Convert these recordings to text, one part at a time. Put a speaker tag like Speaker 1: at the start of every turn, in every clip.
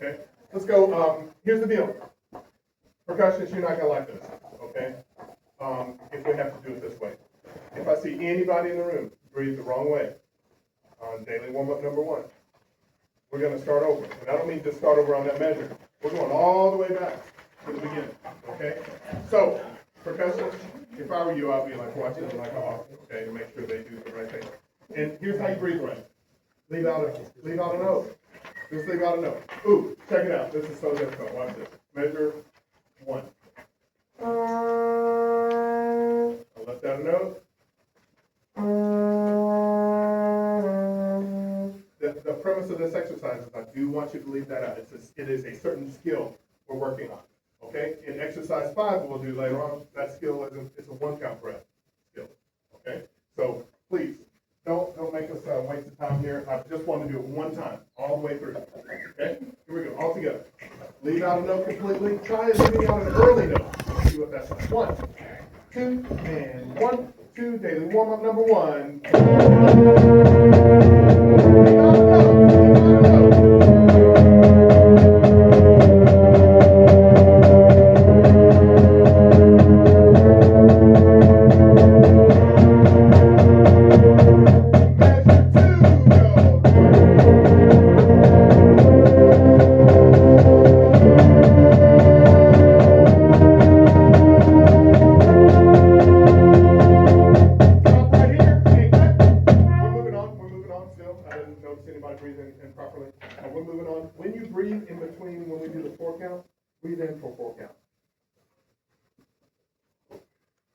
Speaker 1: Okay? Let's go. Here's the deal. Percussionists, you're not going to like this. Okay? If we have to do it this way. If I see anybody in the room breathe the wrong way on daily warm-up number 1, we're going to start over. And I don't mean just start over on that measure. We're going all the way back to the beginning. Okay? So, percussionists, if I were you, I'd be like watching them like a hawk, okay, to make sure they do the right thing. And here's how you breathe right. Leave out a note. Just leave out a note. Ooh, check it out. This is so difficult. Watch this. Measure 1. I left out a note. The premise of this exercise is I do want you to leave that out. It is a certain skill we're working on. Okay? In exercise 5, we'll do later on, that skill is a 1-count breath skill. Okay? So please, don't make us waste the time here. I just want to do it one time, all the way through. Okay? Here we go, all together. Leave out a note completely. Try leaving out an early note. Let's see what that's like. 1, 2, and 1, 2. Daily warm-up number 1. Leave out a note. Breathe in for 4 counts.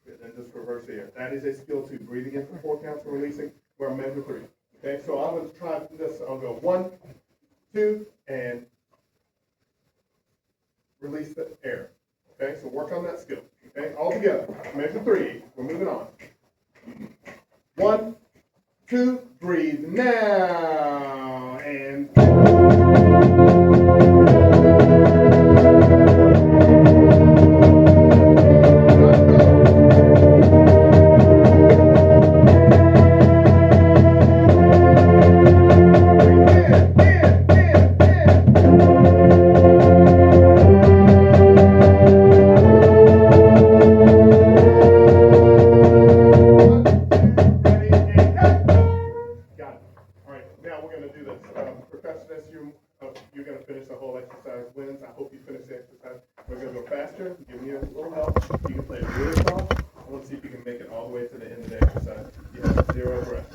Speaker 1: Good, then just reverse here. That is a skill 2. Breathing in for 4 counts and releasing. We're on measure 3. Okay, so I'm going to try this. I'll go 1, 2, and release the air. Okay, so work on that skill. Okay, all together. Measure 3. We're moving on. 1, 2, breathe now, and you're going to finish the whole exercise. Wins. I hope you finish the exercise. We're going to go faster. Give me a little help. You can play it really soft. I want to see if you can make it all the way to the end of the exercise. You have 0 breath,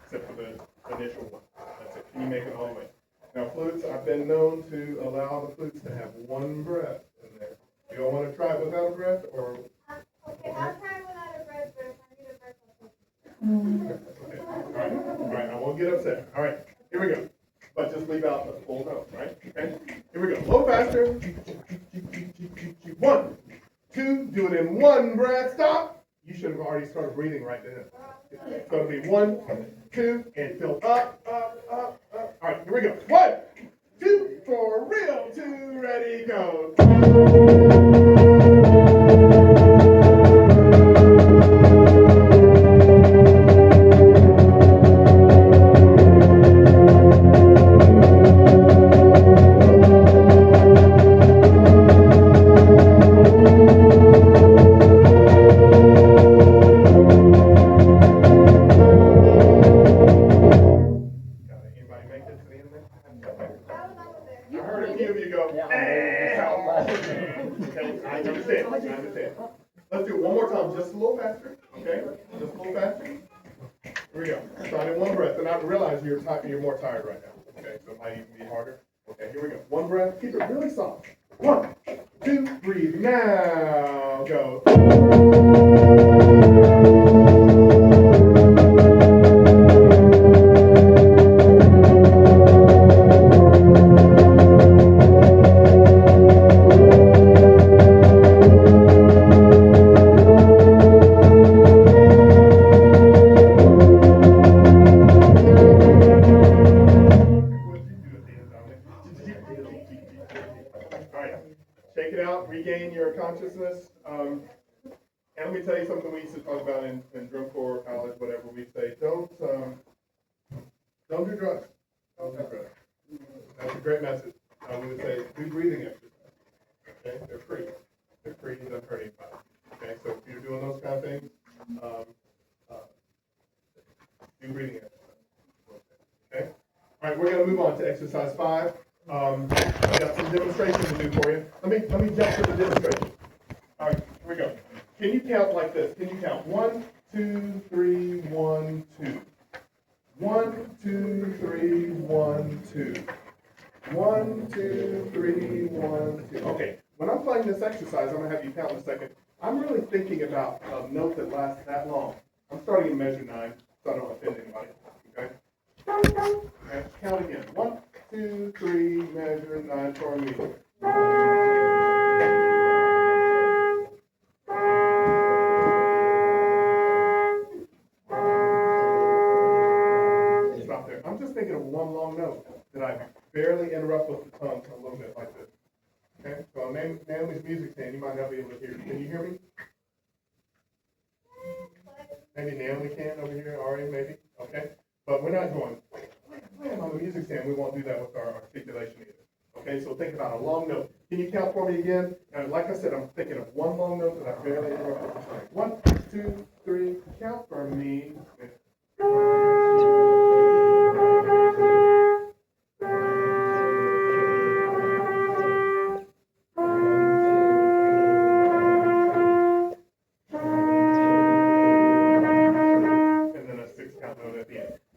Speaker 1: except for the initial one. That's it. Can you make it all the way? Now, flutes, I've been known to allow the flutes to have 1 breath in there. You don't want to try it without a breath, or?
Speaker 2: Okay, I'll try without a breath, but if I need a breath,
Speaker 1: Okay. All right. I won't get upset. All right. Here we go. But just leave out the full note, right? Okay? Here we go. A little faster. 1, 2, do it in 1 breath. Stop. You should have already started breathing right then. It's going to be 1, 2, and fill up, up, up, up. All right, here we go. 1, 2, for real. 2, ready, go. I understand. Let's do it one more time, just a little faster, okay? Just a little faster. Here we go. Try it in 1 breath, and I realize you're more tired right now, okay? So it might even be harder. Okay, here we go. 1 breath, keep it really soft. 1, 2, breathe now, go. Shake it out, regain your consciousness. And let me tell you something we used to talk about in drum corps, college, whatever. We say, don't do drugs. Don't do drugs. That's a great message. we would say, do breathing exercises. Okay, they're free. They're free, it doesn't hurt anybody. Okay, so if you're doing those kind of things, uh, do breathing exercises. Okay, all right, we're going to move on to exercise 5. I've got some demonstrations to do for you. Let me jump to the demonstration. All right, here we go. Can you count like this? Can you count 1, 2, 3, 1, 2? 1, 2, 3, 1, 2. 1, 2, 3, 1, 2. Okay, when I'm playing this exercise, I'm going to have you count in a second. I'm really thinking about a note that lasts that long. I'm starting in measure 9, so I don't offend anybody. Okay? Okay, count again. 1, 2, 3, measure 9 for me. Stop there. I'm just thinking of one long note that I barely interrupt with the tongue a little bit like this. Okay, so on Naomi's music stand, you might not be able to hear. Can you hear me? Maybe Naomi can over here, Ari, maybe. Okay, but we're not going wham on the music stand. We won't do that with our articulation either. Okay, so think about a long note. Can you count for me again? And like I said, I'm thinking of one long note that I barely interrupt with the tongue. 1, 2, 3, count for me.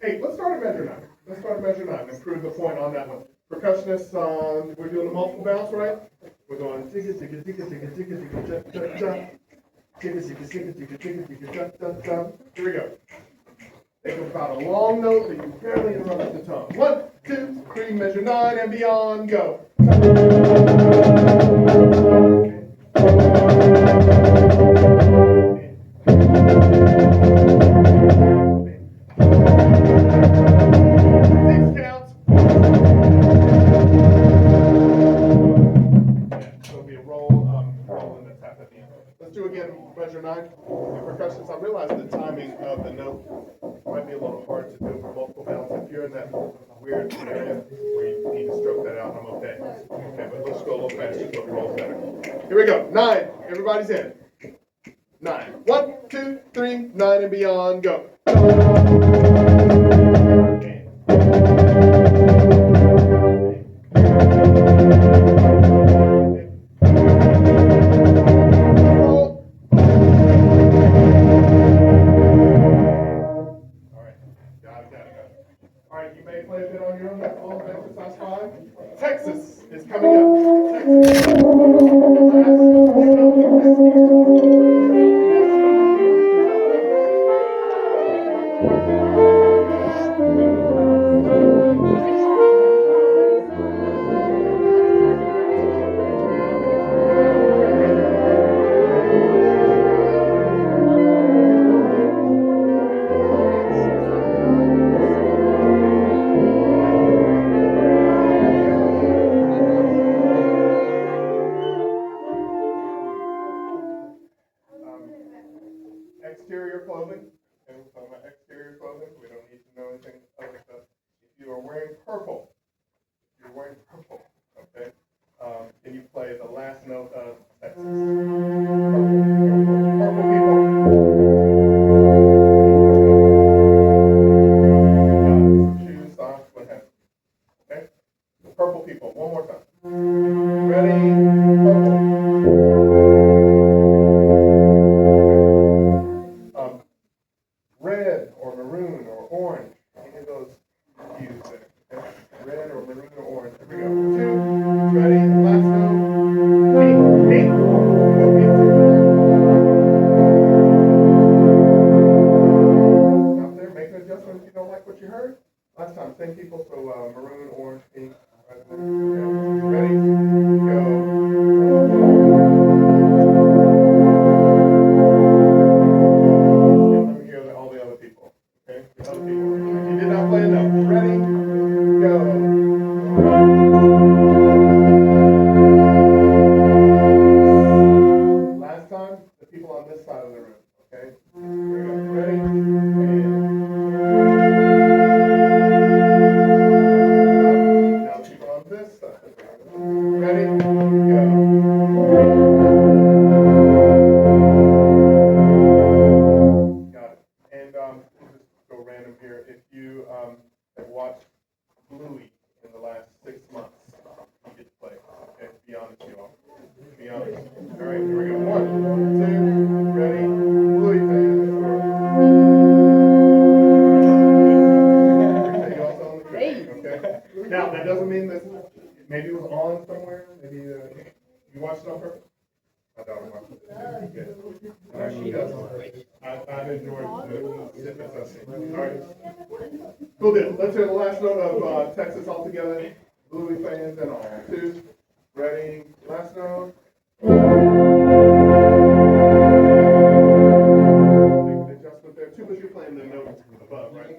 Speaker 1: Hey, let's start at measure 9. Let's start at measure 9 and prove the point on that one. Percussionists, we're doing a multiple bounce, right? We're going ticka ticka ticka ticka ticka ticka cha cha cha. Ticka ticka ticka ticka ticka ticka cha cha cha. Here we go. Think about a long note that you barely interrupt the tongue. 1, 2, 3, measure 9 and beyond, go. Let's do again, measure 9. In percussions, I realize the timing of the note might be a little hard to do for multiple bounce. If you're in that weird area where you need to stroke that out, I'm okay. Okay, but let's go a little faster so it rolls better. Here we go. 9. Everybody's in. 9. 1, 2, 3, 9 and beyond. Go. Alright, you may play a bit on your own. That's all of exercise 5. Texas is coming up. Texas. Exterior clothing. Okay, we're talking about exterior clothing. We don't need to know anything other stuff. If you are wearing purple, okay, can you play the last note of Texas? Purple people. Shoes, socks, what have you. Okay? Purple people. One more time. Ready? Purple. Red or maroon or orange. Any of those hues there. Okay? Red or maroon or orange. Here we go. 2. Ready? Last note. Pink. Pink. Go pink. Out there, make an adjustment if you don't like what you heard. Last time, same people, so maroon, orange, pink. Right there. Okay. Ready? Go. Okay, the other people. If you did not play enough, ready, go. maybe it was on somewhere, maybe, you watched it on purpose? My daughter watched it. Good. She does. I've enjoyed the snippets I've seen. All right. Cool deal. Let's hear the last note of Texas all together. Louis fans and all. 2, ready, last note. Make an adjustment there. 2 was you're playing the notes above, right?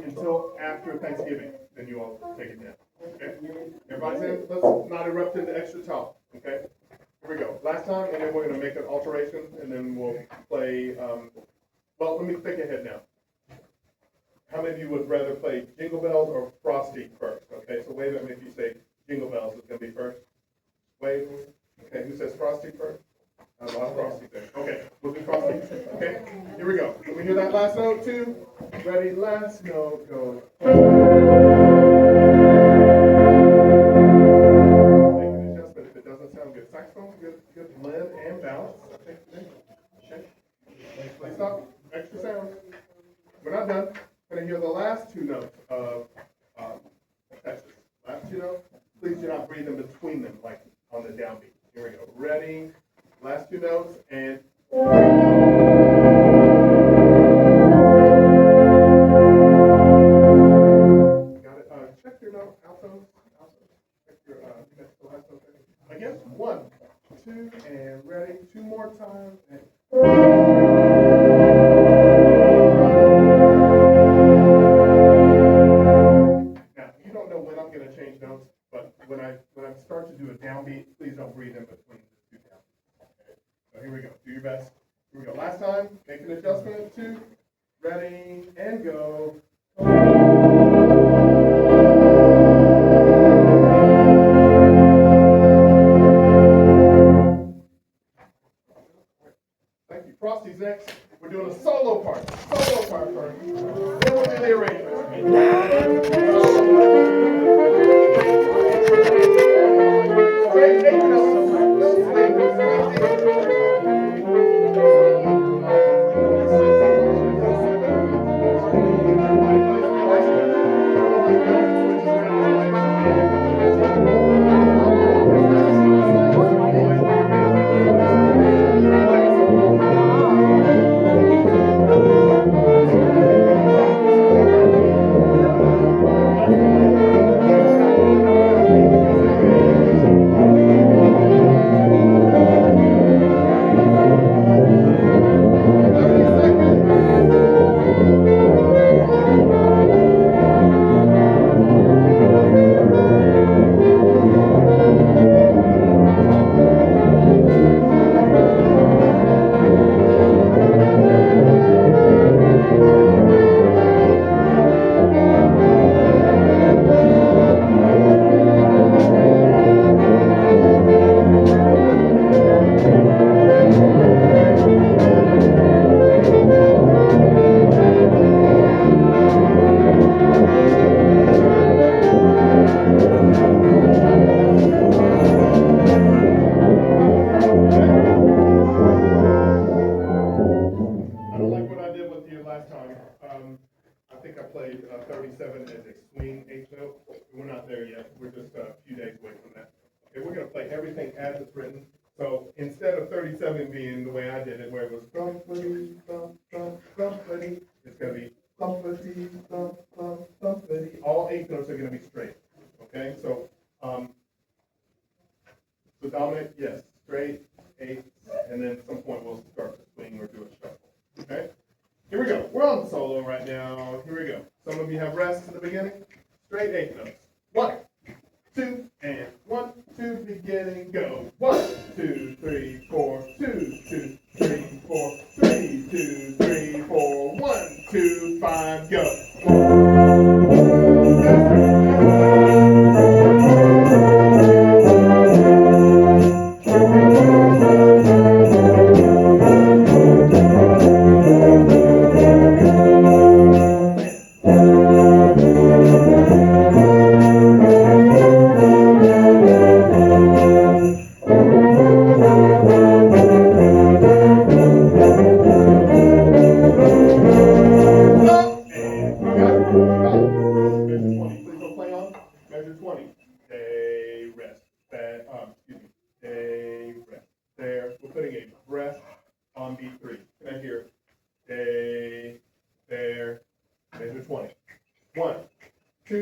Speaker 1: Until after Thanksgiving, then you all take it down. Okay? Everybody's in? Let's not erupt into extra talk. Okay? Here we go. Last time, and then we're going to make an alteration, and then we'll play. Well, let me think ahead now. How many of you would rather play Jingle Bells or Frosty first? Okay, so wave at me if you say Jingle Bells is going to be first. Wave. Okay, who says Frosty first? A lot of Frosty there. Okay, we'll do Frosty. Okay, here we go. Can we hear that last note too? Ready, last note, go. Make an adjustment if it doesn't sound good. Saxophone, good blend and balance. Okay, play stop. Extra sound. We're not done. We're going to hear the last 2 notes of Texas. Last 2 notes. Please do not breathe in between them, like on the downbeat. Here we go. Ready. Last 2 notes and. Got it. Check your note, altos. Check your next to last note. Again. 1, 2, and ready. 2 more times. And. Change notes, but when I start to do a downbeat, please don't breathe in between the 2 downbeats. Okay? So here we go. Do your best. Here we go. Last time, make an adjustment. 2, ready, and go. Thank you. Frosty's next. We're doing a solo part. Solo part first. Then we'll do the arrangement. Straight 8 notes. No swing. Straight 8 37 as a swing 8th note. We're not there yet. We're just a few days away from that. Okay, we're going to play everything as it's written. So instead of 37 being the way I did it, where it was thumpity, thump, thump, thumpity, it's going to be thumpity, thump, thump, thumpity. All 8 notes are going to be straight. Okay, so dominant, yes, straight, 8, and then at some point we'll start to swing or do a shuffle. Okay? Here we go. We're on the solo right now. Here we go. Some of you have rests at the beginning. Straight 8 notes. 1, 2, and 1, 2, beginning, go. 1, 2, 3, 4, 2, 2, 3, 4, 3, 2, 3, 4, 1, 2, 5, go.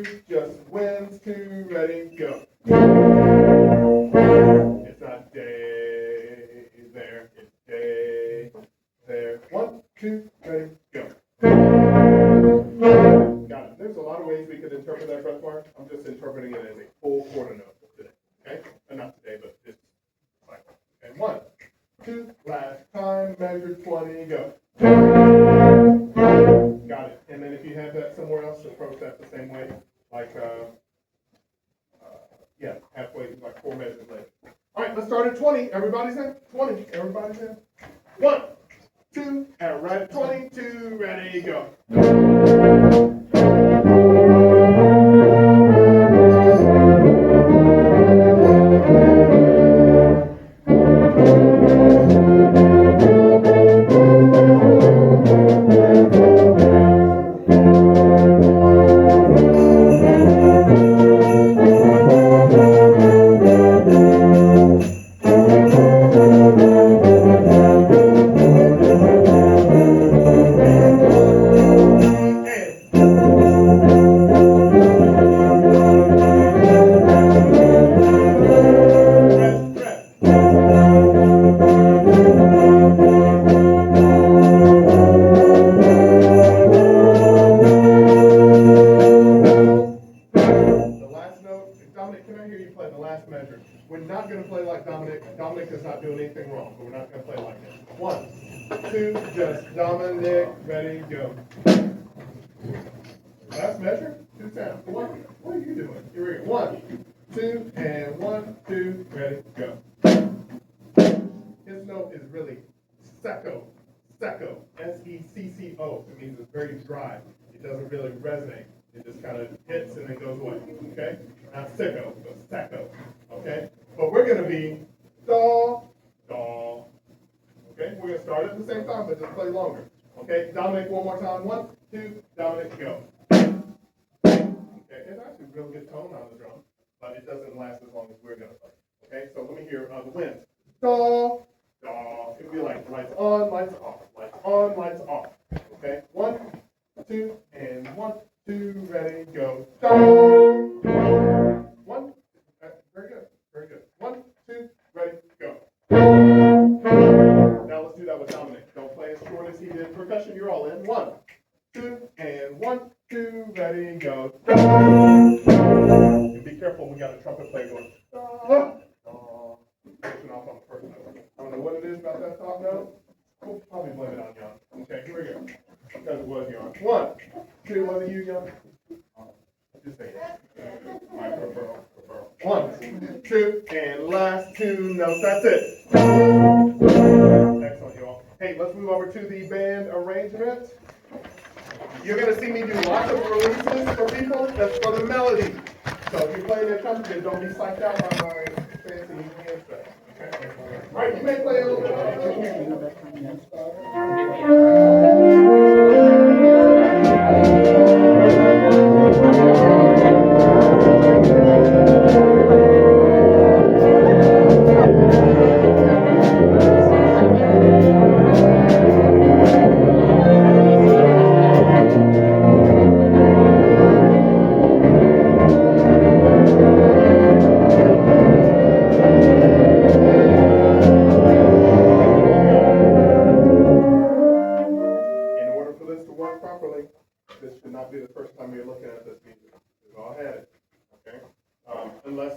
Speaker 1: two, just wins, two, ready, go. It's not day there, it's day there. One, two, ready, go. Got it. There's a lot of ways we could interpret that breath mark. I'm just interpreting it as a full quarter note today. Okay? Not today, but this cycle. Okay, one, two, last time, measure 20, go. Got it. And then if you have that somewhere else, approach that the same way. Like, yeah, halfway, like 4 measures later. All right, let's start at 20. Everybody's in? 20. Everybody's in? 1, 2, and right at 22, ready, go. We're not going to play like Dominic. Dominic is not doing anything wrong, but we're not going to play like this. 1, 2, just Dominic, ready, go. Last measure, 2 sounds. What are you doing? Here we go. 1, 2, and 1, 2, ready, go. His note is really secco, secco, S-E-C-C-O. It means it's very dry. It doesn't really resonate. It just kind of hits and then goes away, okay? Not sicko, but secco, okay? But we're going to be da, da, okay? We're going to start at the same time, but just play longer, okay? Dominic, one more time. 1, 2, Dominic, go. Okay, it's actually a real good tone on the drum, but it doesn't last as long as we're going to play, okay? So let me hear the wind. Da, da. It'll be like lights on, lights off, lights on, lights off, okay? 1, 2, and 1, 2, ready, go. Da. 1, very good, very good. 1, 2, ready, go. Now let's do that with Dominic. Don't play as short as he did. Percussion, you're all in. 1, 2, and 1, 2, ready, go. And be careful, we got a trumpet player going. Pushing off on the first note. I don't know what it is about that top note. We'll probably blame it on Jan. Okay, here we go. Because it was Jan. 1, 2, was it you, Jan? Just say it. My referral. 1, 2, and last 2 notes. That's it. Excellent, y'all. Hey, let's move over to the band arrangement. You're going to see me do lots of releases for people. That's for the melody. So if you're playing that trumpet, don't be psyched out by my fancy hand stuff. Okay? All right, you may play a little bit. This should not be the first time you're looking at this music. We've all had it, okay? Unless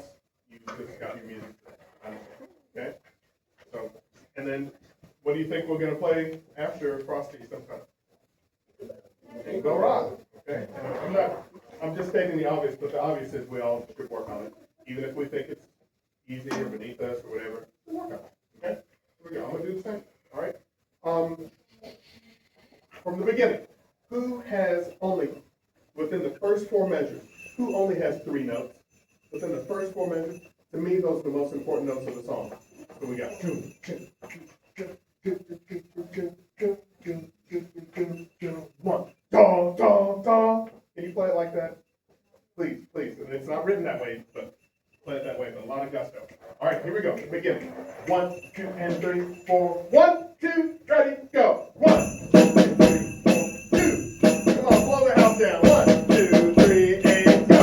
Speaker 1: you just got your music today, okay? So, and then, what do you think we're going to play after Frosty sometime? Go Rock, okay? I'm just stating the obvious, but the obvious is we all should work on it. Even if we think it's easy or beneath us or whatever, we'll work on it, okay? Here we go, I'm going to do the same, all right? From the beginning. Who has only, within the first 4 measures, who only has 3 notes? Within the first 4 measures, to me, those are the most important notes of the song. So we got 1, da, da, da. Can you play it like that? Please, please. And it's not written that way, but play it that way, but a lot of gusto. All right, here we go. Beginning. 1, 2, and 3, 4. 1, 2, ready, go. 1, 2, 3, 4, 2. Come on, blow the house down. 1, 2, 3, and go.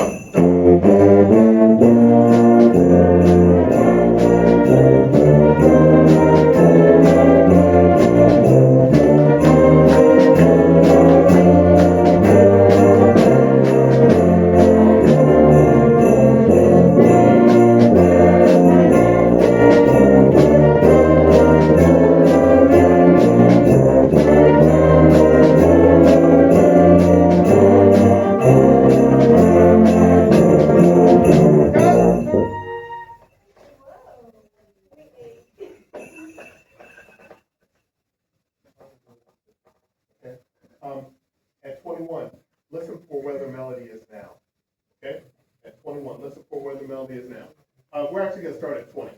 Speaker 1: We're actually gonna start at 20.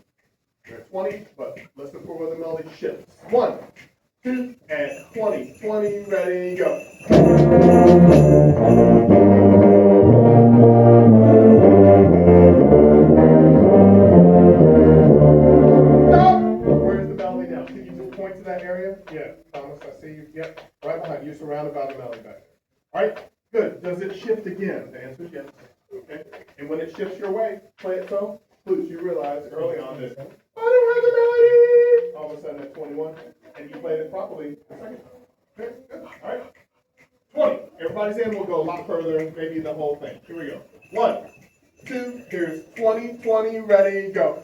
Speaker 1: We're at 20, but let's look for where the melody shifts. 1, 2, and 20. 20, ready, go. Stop! Where's the melody now? Can you just point to that area? Yeah, Thomas, I see you. Yep, right behind you, surrounded by the melody back there. All right, good. Does it shift again? The answer is yes. Okay, and when it shifts your way, play it so. Flutes, you realize early on that I don't have the melody. All of a sudden at 21, and you played it properly the second time. Okay, good. All right. 20. Everybody's in. We'll go a lot further, maybe the whole thing. Here we go. 1, 2, here's 20, 20, ready, go.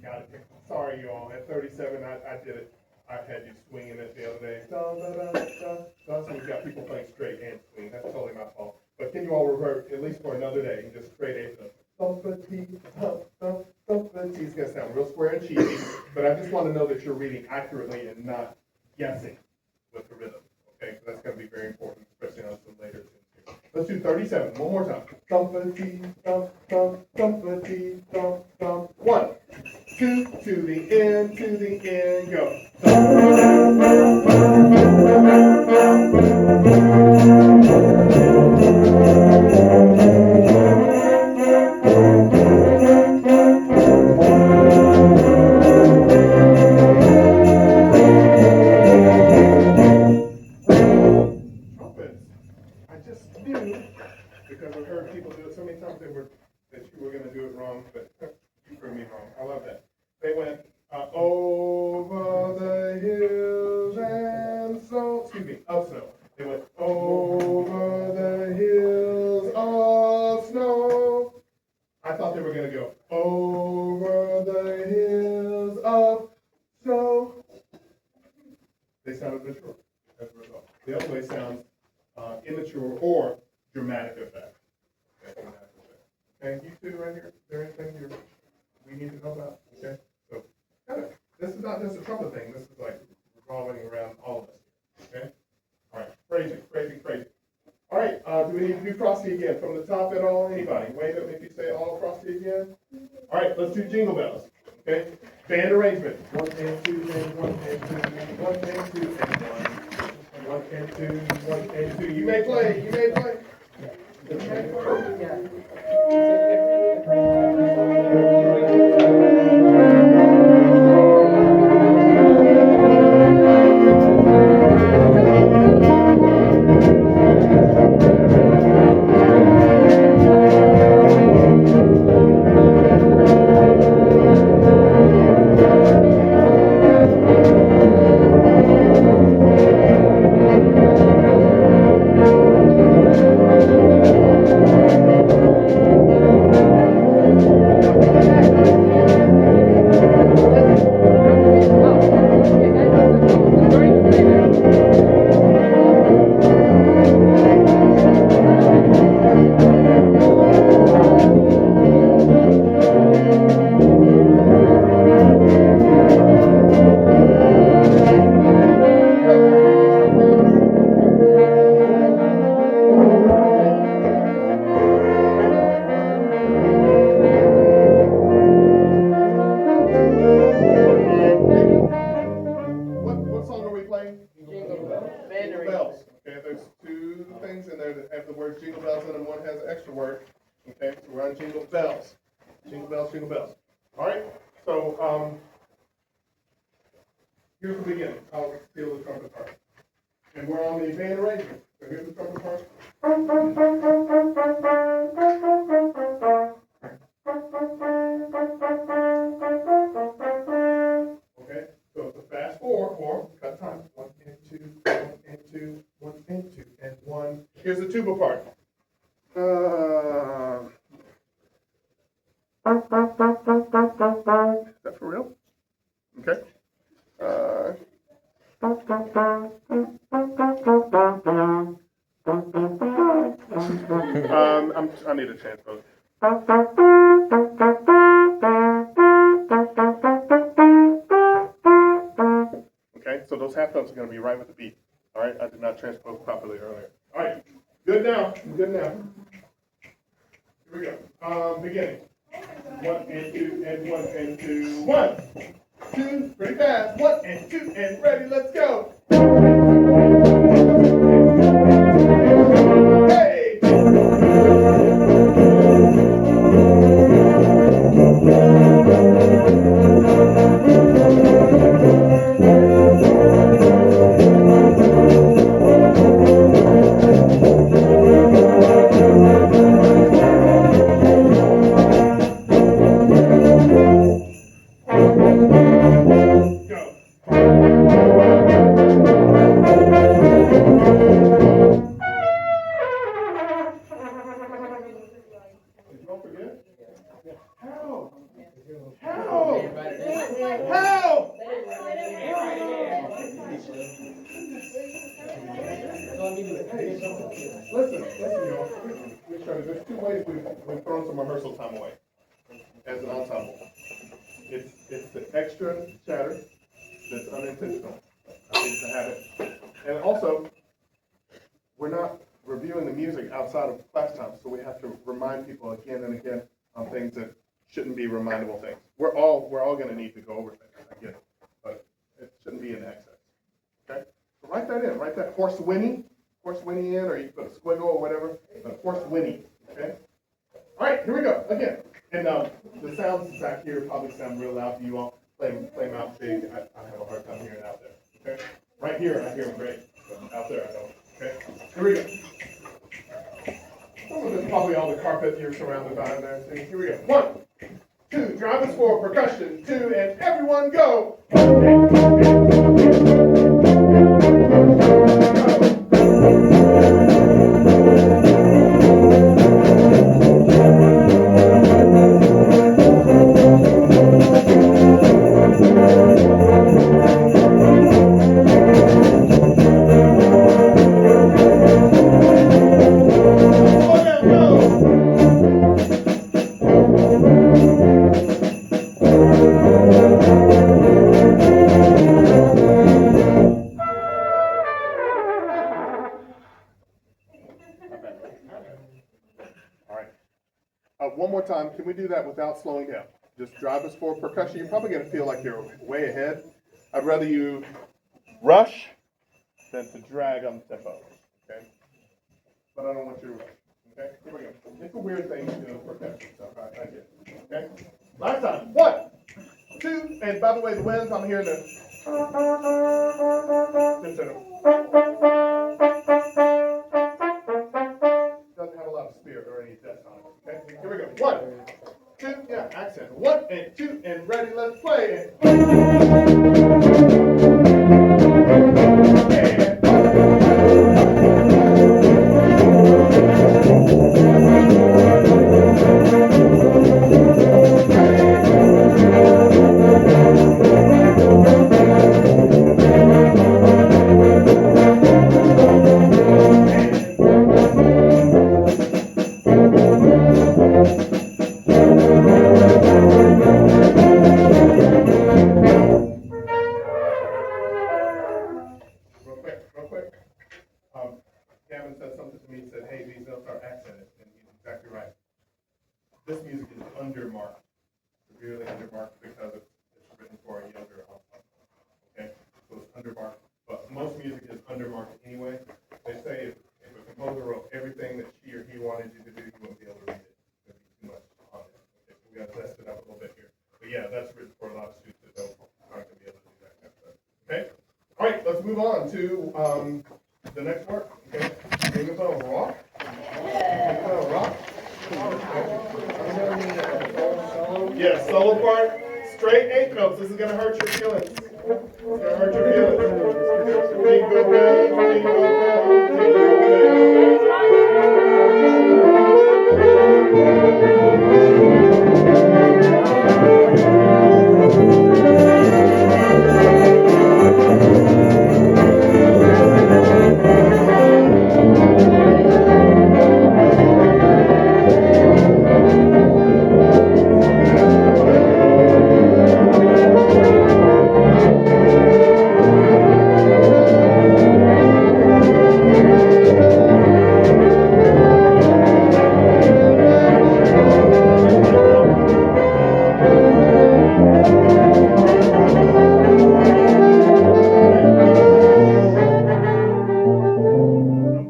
Speaker 1: Got it. Sorry, y'all. At 37, I did it. I had you swinging it the other day. Da, da, da, da, da. So we've got people playing straight and swing. That's totally my fault. But can you all revert, at least for another day, and just straight A to thumpity, thump, thump, thumpity. It's going to sound real square and cheesy, but I just want to know that you're reading accurately and not guessing with the rhythm. Okay? So that's going to be very important, especially on some later tunes here. Let's do 37. One more time. Thumpity, thump, thump, thumpity, thump, thump. 1, 2, to the end, go. Trumpets. I just knew, because I've heard people do it so many times that you were going to do it wrong, but you proved me wrong. I love that. They went over the hills and so, excuse me, of snow. They went over the hills of snow. I thought they were going to go over the hills of snow. They sounded mature as a result. The other way sounds immature or dramatic effect. Okay, you two right here, is there anything we need to know about? Okay, so this is not just a trumpet thing, this is like revolving around all of us. Okay? All right, crazy, crazy, crazy. All right, do we need to do Frosty again from the top at all? Anybody? Wave at me if you say all Frosty again. All right, let's do Jingle Bells. Okay, band arrangement. 1 and 2 and 1 and 2, 1 and 2 and 1. 1 and 2, 1 and 2. You may play, you may play. You may play. What song are we playing? Jingle Bells. Jingle Bells. Okay, there's two things in there that have the word Jingle Bells in them. One has an extra word. Okay, so we're on Jingle Bells. Jingle Bells, Jingle Bells. All right, so here's the beginning. I'll steal the trumpet part. And we're on the band arrangement. So here's the trumpet part. Okay, so it's a fast four, cut time. 1 and 2, 1 and 2, 1 and 2, and 1. Here's the tuba part. Is that for real? Okay. I need a transpose. Okay, so those half notes are going to be right with the beat. All right, I did not transpose properly earlier. All right, good now, good now. Here we go. Beginning. 1 and 2 and 1 and 2. 1, 2, pretty fast. 1 and 2 and ready. Let's go. Hey. Don't forget. How? How? How? Listen, y'all. There's two ways we've thrown some rehearsal time away as an ensemble. It's the extra chatter that's unintentional. I think it's a habit. And also, we're not reviewing the music outside of class time, so we have to remind people again and again on things that shouldn't be remindable things. We're all going to need to go over things. I get it, but it shouldn't be in excess. Okay, so write that in. Write that horse whinny in, or you can put a squiggle or whatever. But horse whinny. Okay. All right, here we go again. And the sounds back here probably sound real loud to you all. Play them out big. I have a hard time hearing out there. Okay. Right here, I hear them great. But out there, I don't. Okay. Here we go. Some of it's probably all the carpet you're surrounded by and everything. Here we go. 1, 2, drivers for percussion. 2, and everyone go. All right. One more time. Can we do that without slowing down? Just drive us forward percussion. You're probably going to feel like you're way ahead. I'd rather you rush than to drag on the tempo. Okay? But I don't want you to rush. Okay? Here we go. It's a weird thing to do with percussion stuff. I get it. Okay? Last time. 1, 2, and by the way, the winds, I'm hearing the. Doesn't have a lot of spirit or any depth on it. Okay? Here we go. 1, 2, yeah, accent. 1 and 2 and ready, let's play. Real quick. Gavin said something to me. He said, "Hey, these notes are accented," and he's exactly right. This music is undermarked, severely undermarked because it's written for a younger audience. Okay, so it's undermarked. But most music is undermarked anyway. They say if a composer wrote everything that she or he wanted you to do, you wouldn't be able to read it. There'd be too much on it. Okay, so we got to test it up a little bit here. But yeah, that's written for a lot of students that aren't going to be able to do that kind of stuff. Okay. All right, let's move on to the next part. Okay. sticky notes. This is gonna hurt your feelings. It's gonna hurt your feelings. Jingle bells, jingle bells, jingle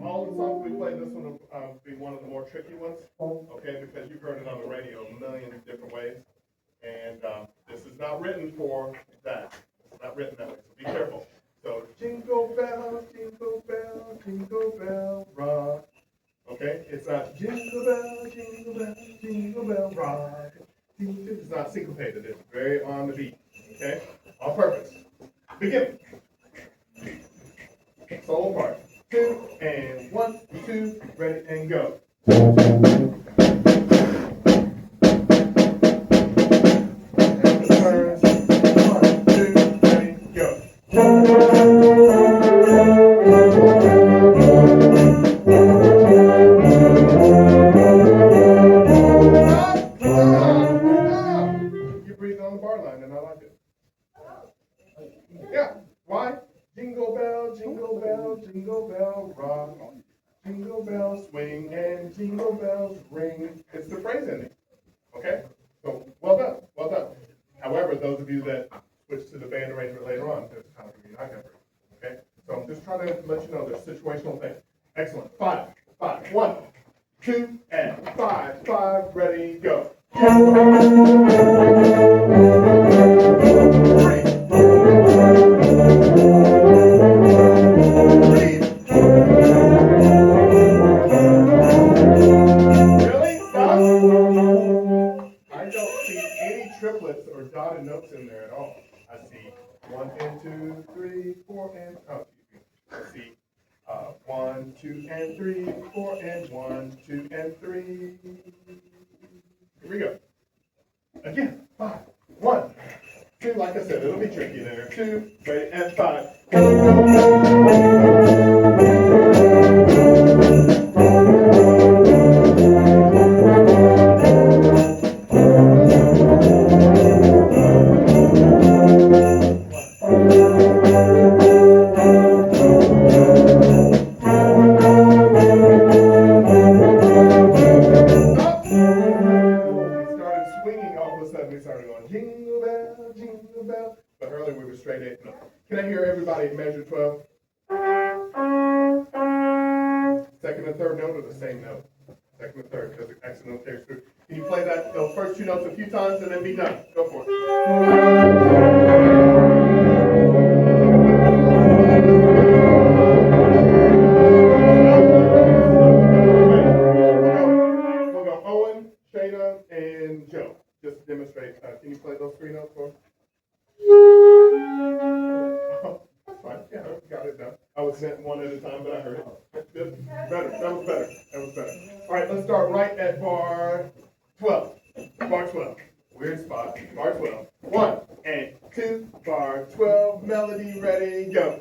Speaker 1: all the songs we play, this one will be one of the more tricky ones, okay, because you've heard it on the radio a million different ways. And this is not written for that. It's not written that way, so be careful. So, jingle bell, jingle bell, rock. Okay, it's not jingle bell, rock. It's not syncopated, it's very on the beat, okay? On purpose. Begin. Solo part. 2 and 1, 2, ready and go. And the turns. 1, 2, ready, go. Stop! You're breathing on the bar line, and I like it. Yeah. Why? Jingle bell, rock. Jingle bells swing and jingle bells ring. It's the phrase ending. Okay? So, well done, well done. However, those of you that switch to the band arrangement later on, there's kind of you're not gonna breathe. Okay? So I'm just trying to let you know there's situational things. Excellent. 5, 5, 1, 2, and 5, 5, ready, go. 3. Really? Stop? I don't see any triplets or dotted notes in there at all. I see 1 and 2, 3, 4 and I see 1, 2 and 3, 4 and 1, 2 and 3. Here we go. Again. 5, 1, 2. Like I said, it'll be tricky there. 2, ready, and 5. Jingle bell. But earlier we were straight 8 notes. Can I hear everybody measure 12? Second and third note or the same note? Second and third, because the accident carries through. Can you play those first 2 notes a few times and then be done? Go for it. We'll go Owen, Shayna, and Joe. Just to demonstrate. Can you play those 3 notes for us? Oh, that's fine. Yeah, I got it done. I was sent one at a time, but I heard it. Good. Better. That was better. That was better. All right, let's start right at bar 12. Bar 12. Weird spot. Bar 12. 1 and 2. Bar 12. Melody ready. Go.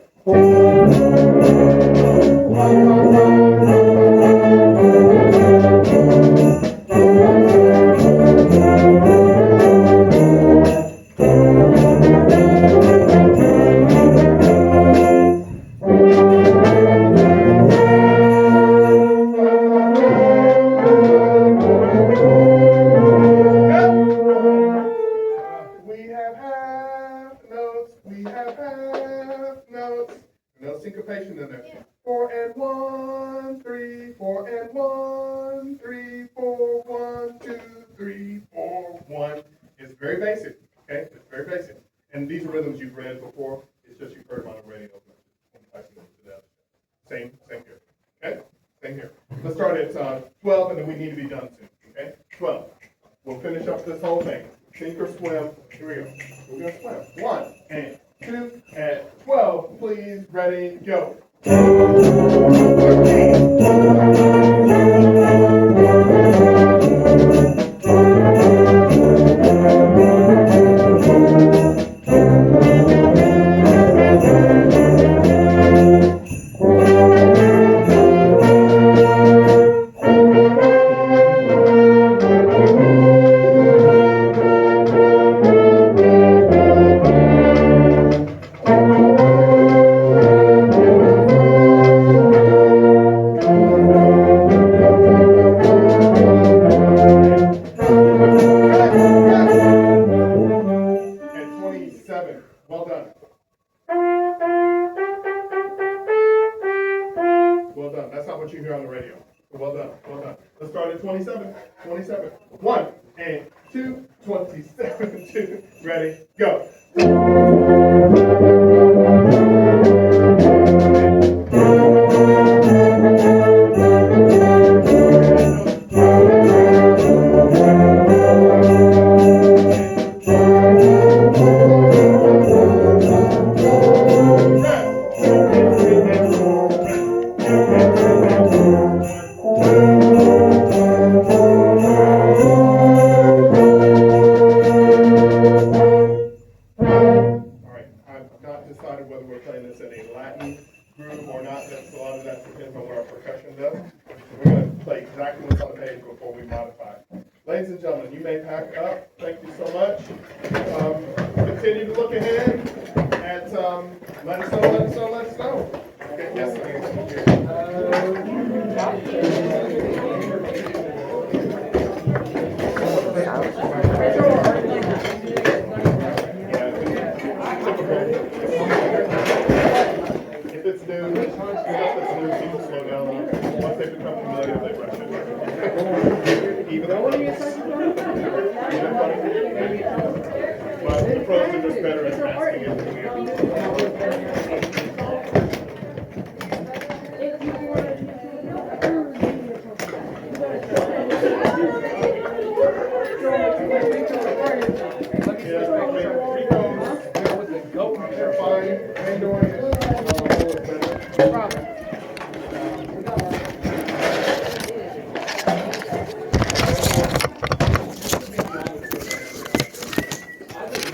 Speaker 1: We have half notes. We have half notes. No syncopation in there. 4 and 1, 3, 4 and 1, 3, 4, 1, 2, 3, 4, 1. It's very basic. Okay, it's very basic. And these are rhythms you've read before. It's just you've heard them on the radio. Same here. Okay, same here. Let's start at 12, and then we need to be done soon. Okay, 12. We'll finish up this whole thing. Sink or swim. Here we go. We're gonna swim. 1 and 2 and 12. Please, ready, go. 27. Well done. Well done. That's not what you hear on the radio. Well done. Well done. Let's start at 27. 27. 1 and 2. 27. 2. Ready, go. Decided whether we're playing this in a Latin groove or not. That's a lot of that depends on what our percussion does. So we're going to play exactly what's on the page before we modify. Ladies and gentlemen, you may pack up. Thank you so much. Continue to look ahead at let us know, let us know, let us know. Okay, yes, if it's new, stuff that's new, people slow down. Once they become familiar, they rush it. Even though but the pros are just better at masking it.